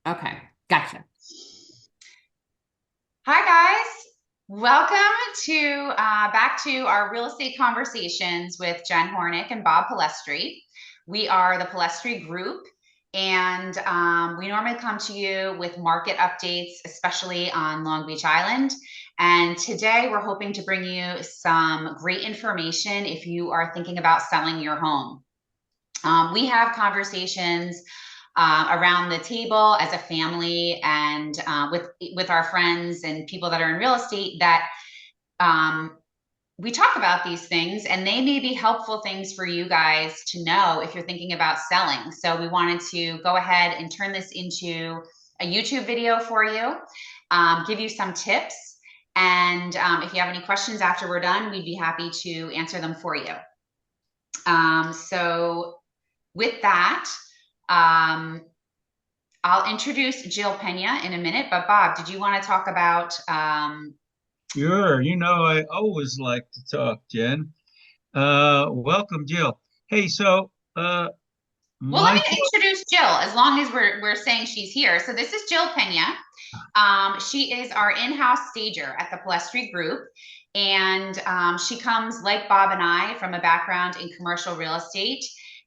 Okay, gotcha. Hi guys, welcome to back to our real estate conversations with Jen Hornick and Bob Palestri. We are the Palestri Group, and we normally come to you with market updates, especially on Long Beach Island. And today we're hoping to bring you some great information if you are thinking about selling your home. We have conversations around the table as a family and with our friends and people that are in real estate that um, we talk about these things, and they may be helpful things for you guys to know if you're thinking about selling. So we wanted to go ahead and turn this into a YouTube video for you, give you some tips. And if you have any questions after we're done, we'd be happy to answer them for you. So with that, um, I'll introduce Jill Pena in a minute, but Bob, did you want to talk about? Sure. I always like to talk, Jen. Welcome, Jill. Hey, so Well, let my me introduce Jill as long as we're saying she's here. So this is Jill Pena. She is our in-house stager at the Palestri Group, and she comes like Bob and I from a background in commercial real estate.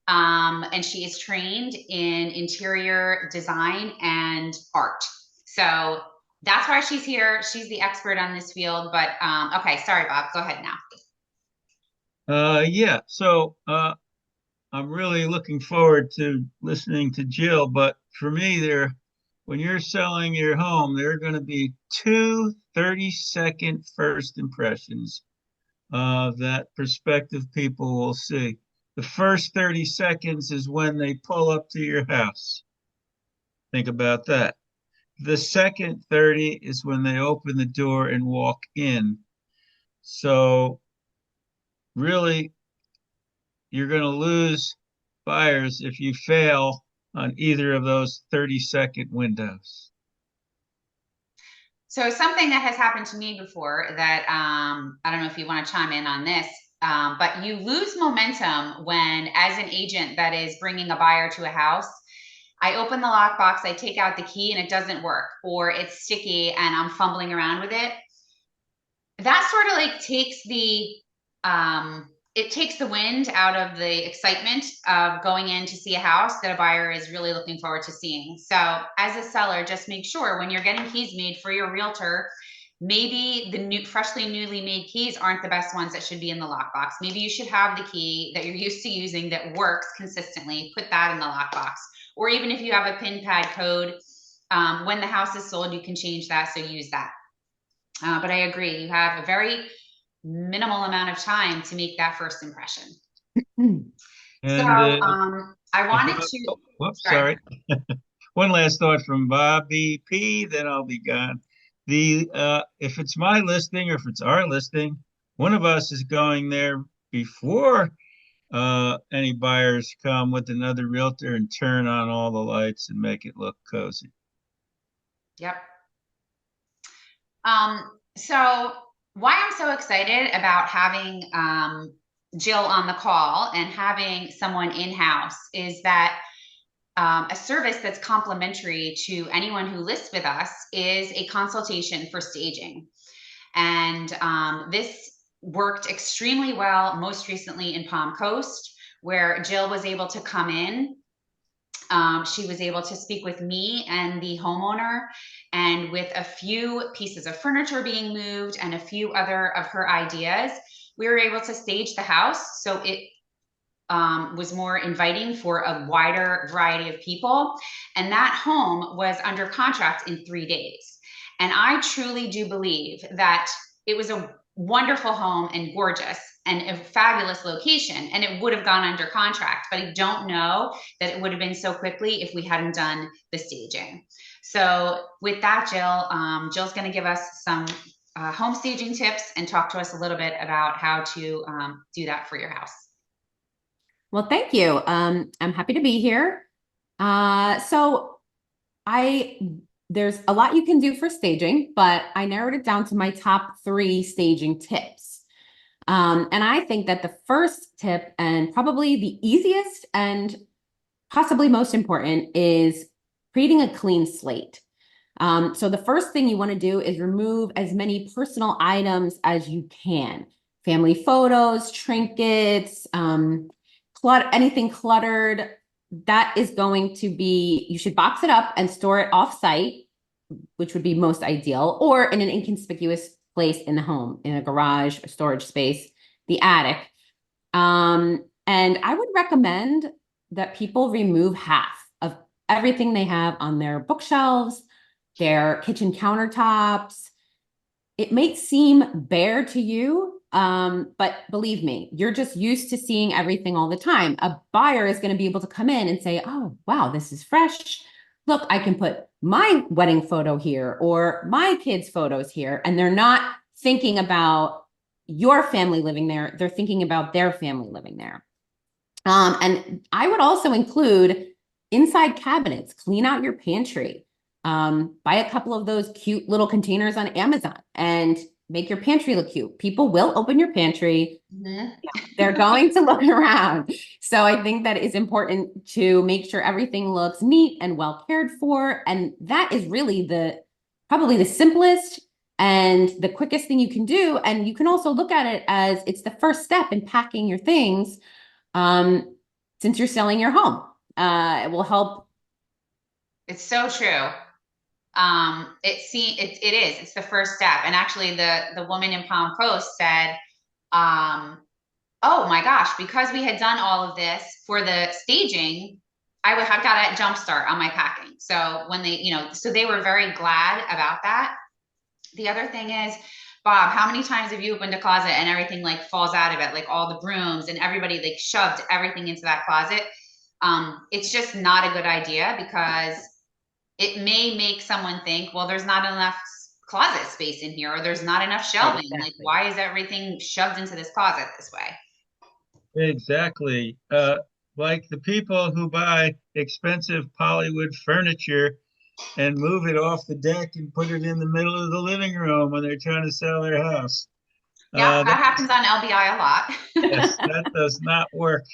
And she is trained in interior design and art. So that's why she's here. She's the expert on this field. But okay, sorry, Bob. Go ahead now. yeah, so I'm really looking forward to listening to Jill, but for me when you're selling your home, there are going to be two 30-second first impressions that prospective people will see. The first 30 seconds is when they pull up to your house. Think about that. The second 30 is when they open the door and walk in. So really, you're going to lose buyers if you fail on either of those 30-second windows. So something that has happened to me before that I don't know if you want to chime in on this, but you lose momentum when, as an agent that is bringing a buyer to a house, I open the lockbox, I take out the key, and it doesn't work, or it's sticky and I'm fumbling around with it. That sort of like takes the it takes the wind out of the excitement of going in to see a house that a buyer is really looking forward to seeing. So as a seller, just make sure when you're getting keys made for your realtor, maybe the freshly newly made keys aren't the best ones that should be in the lockbox. Maybe you should have the key that you're used to using that works consistently, put that in the lockbox. Or even if you have a pin pad code, when the house is sold, you can change that, so use that. But I agree, you have a very minimal amount of time to make that first impression. So And I if wanted I, to, oh, whoops, sorry. sorry. One last thought from Bobby P, then I'll be gone. If it's my listing or if it's our listing, one of us is going there before any buyers come with another realtor and turn on all the lights and make it look cozy. Yep. So why I'm so excited about having Jill on the call and having someone in-house is that a service that's complimentary to anyone who lists with us is a consultation for staging. And this worked extremely well most recently in Palm Coast, where Jill was able to come in. She was able to speak with me and the homeowner, and with a few pieces of furniture being moved and a few other of her ideas, we were able to stage the house so it was more inviting for a wider variety of people. And that home was under contract in 3 days. And I truly do believe that it was a wonderful home and gorgeous and a fabulous location, and it would have gone under contract. But I don't know that it would have been so quickly if we hadn't done the staging. So with that, Jill, Jill's going to give us some home staging tips and talk to us a little bit about how to do that for your house. Well, thank you. I'm happy to be here. So I there's a lot you can do for staging, but I narrowed it down to my top 3 staging tips. And I think that the first tip, and probably the easiest and possibly most important, is creating a clean slate. So the first thing you want to do is remove as many personal items as you can. Family photos, trinkets, anything cluttered. That is going to be, you should box it up and store it off-site, which would be most ideal, or in an inconspicuous place in the home, in a garage, a storage space, the attic. And I would recommend that people remove half of everything they have on their bookshelves, their kitchen countertops. It may seem bare to you, but believe me, you're just used to seeing everything all the time. A buyer is going to be able to come in and say, oh, wow, this is fresh. Look, I can put my wedding photo here or my kids' photos here. And they're not thinking about your family living there. They're thinking about their family living there. And I would also include inside cabinets, clean out your pantry. Buy a couple of those cute little containers on Amazon and make your pantry look cute. People will open your pantry. Mhm. They're going to look around. So I think that it's important to make sure everything looks neat and well cared for. And that is really probably the simplest and the quickest thing you can do. And you can also look at it as it's the first step in packing your things. Since you're selling your home, it will help. It's so true. It is, it's the first step. And actually the woman in Palm Coast said, oh my gosh, because we had done all of this for the staging, I would have got a jump start on my packing. So when so they were very glad about that. The other thing is, Bob, how many times have you opened a closet and everything like falls out of it, like all the brooms and everybody like shoved everything into that closet? It's just not a good idea because it may make someone think, well, there's not enough closet space in here, or there's not enough shelving. Exactly. Like, why is everything shoved into this closet this way? Exactly. Like the people who buy expensive Hollywood furniture and move it off the deck and put it in the middle of the living room when they're trying to sell their house. Yeah, that That, happens on LBI a lot. yes, that does not work.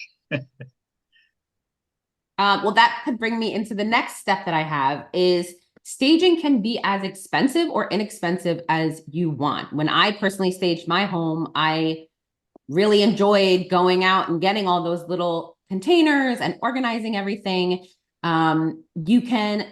Well, that could bring me into the next step that I have is staging can be as expensive or inexpensive as you want. When I personally staged my home, I really enjoyed going out and getting all those little containers and organizing everything. You can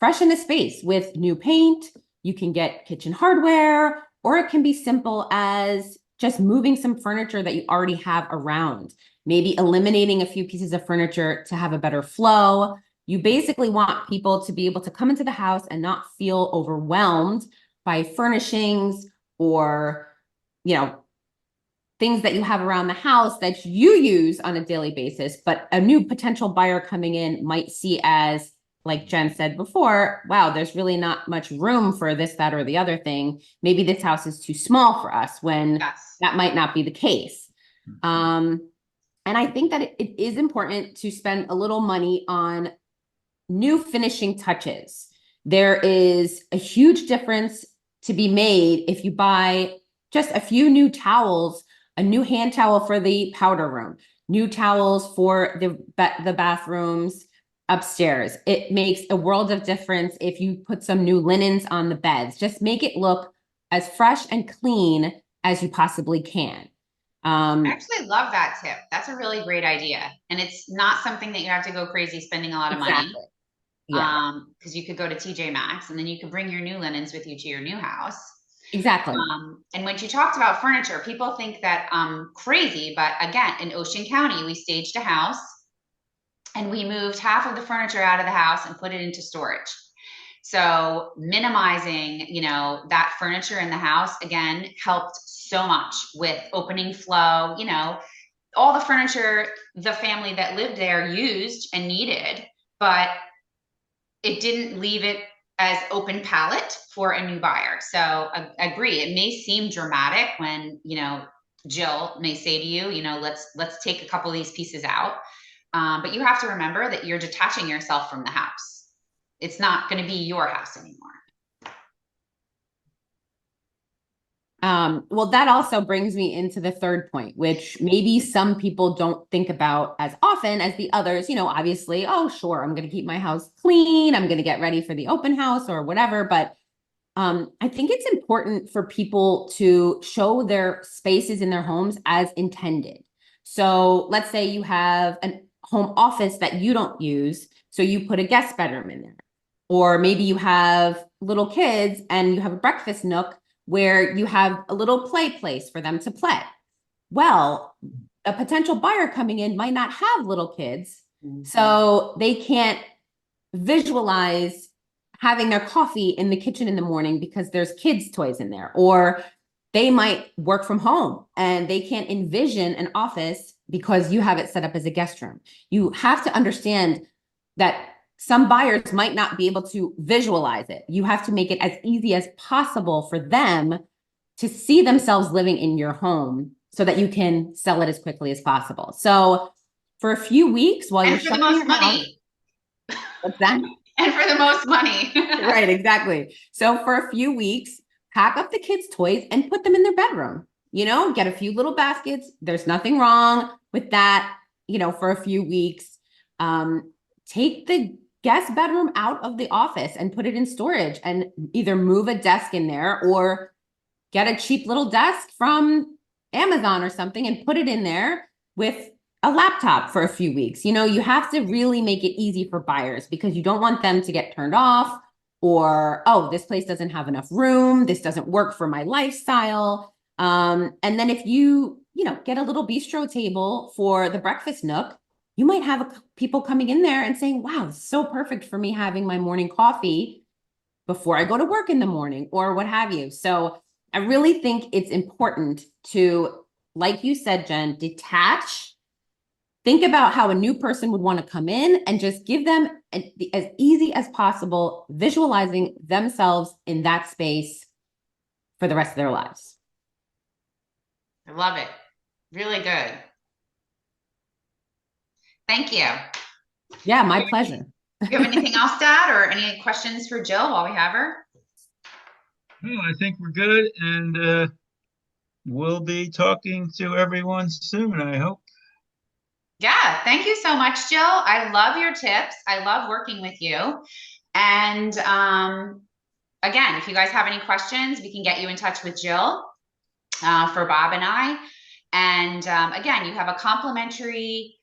freshen the space with new paint. You can get kitchen hardware, or it can be simple as just moving some furniture that you already have around, maybe eliminating a few pieces of furniture to have a better flow. You basically want people to be able to come into the house and not feel overwhelmed by furnishings or, things that you have around the house that you use on a daily basis, but a new potential buyer coming in might see as, like Jen said before, wow, there's really not much room for this, that, or the other thing. Maybe this house is too small for us, when Yes. that might not be the case. And I think that it is important to spend a little money on new finishing touches. There is a huge difference to be made if you buy just a few new towels, a new hand towel for the powder room, new towels for the bathrooms upstairs. It makes a world of difference if you put some new linens on the beds. Just make it look as fresh and clean as you possibly can. I actually love that tip. That's a really great idea. And it's not something that you have to go crazy spending a lot of money. Exactly. Yeah, Because you could go to TJ Maxx and then you could bring your new linens with you to your new house. exactly. And when you talked about furniture, people think that I'm crazy, but again, in Ocean County, we staged a house and we moved half of the furniture out of the house and put it into storage. So minimizing, that furniture in the house again helped so much with opening flow. All the furniture the family that lived there used and needed, but it didn't leave it as open palette for a new buyer. So I agree. It may seem dramatic when, Jill may say to you, let's take a couple of these pieces out. But you have to remember that you're detaching yourself from the house. It's not going to be your house anymore. Well, that also brings me into the third point, which maybe some people don't think about as often as the others. You know, obviously, oh, sure, I'm going to keep my house clean. I'm going to get ready for the open house or whatever. But I think it's important for people to show their spaces in their homes as intended. So let's say you have a home office that you don't use, so you put a guest bedroom in there. Or maybe you have little kids and you have a breakfast nook where you have a little play place for them to play. Well, a potential buyer coming in might not have little kids, so they can't visualize having their coffee in the kitchen in the morning because there's kids' toys in there. Or they might work from home and they can't envision an office because you have it set up as a guest room. You have to understand that some buyers might not be able to visualize it. You have to make it as easy as possible for them to see themselves living in your home so that you can sell it as quickly as possible. So for a few weeks while you're And for the showing most your house, money. what's that? And for the most money. Right, exactly. So for a few weeks, pack up the kids' toys and put them in their bedroom. You know, get a few little baskets. There's nothing wrong with that, you know, for a few weeks. Take the guest bedroom out of the office and put it in storage and either move a desk in there or get a cheap little desk from Amazon or something and put it in there with a laptop for a few weeks. You know, you have to really make it easy for buyers because you don't want them to get turned off or, oh, this place doesn't have enough room. This doesn't work for my lifestyle. And then if you know, get a little bistro table for the breakfast nook, you might have people coming in there and saying, wow, it's so perfect for me having my morning coffee before I go to work in the morning or what have you. So I really think it's important to, like you said, Jen, detach, think about how a new person would want to come in and just give them as easy as possible, visualizing themselves in that space for the rest of their lives. I love it. Really good. Thank you. Yeah, my pleasure. Do you have anything else to add or any questions for Jill while we have her? No, I think we're good, and we'll be talking to everyone soon, I hope. Yeah, thank you so much, Jill. I love your tips. I love working with you. And again, if you guys have any questions, we can get you in touch with Jill for Bob and I. And again, you have a complimentary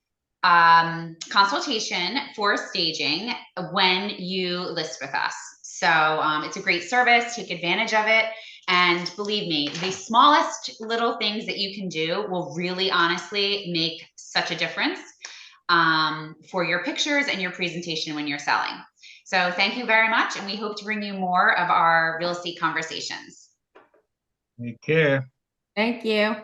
consultation for staging when you list with us. So it's a great service. Take advantage of it. And believe me, the smallest little things that you can do will really honestly make such a difference for your pictures and your presentation when you're selling. So thank you very much. And we hope to bring you more of our real estate conversations. Take care. Thank you.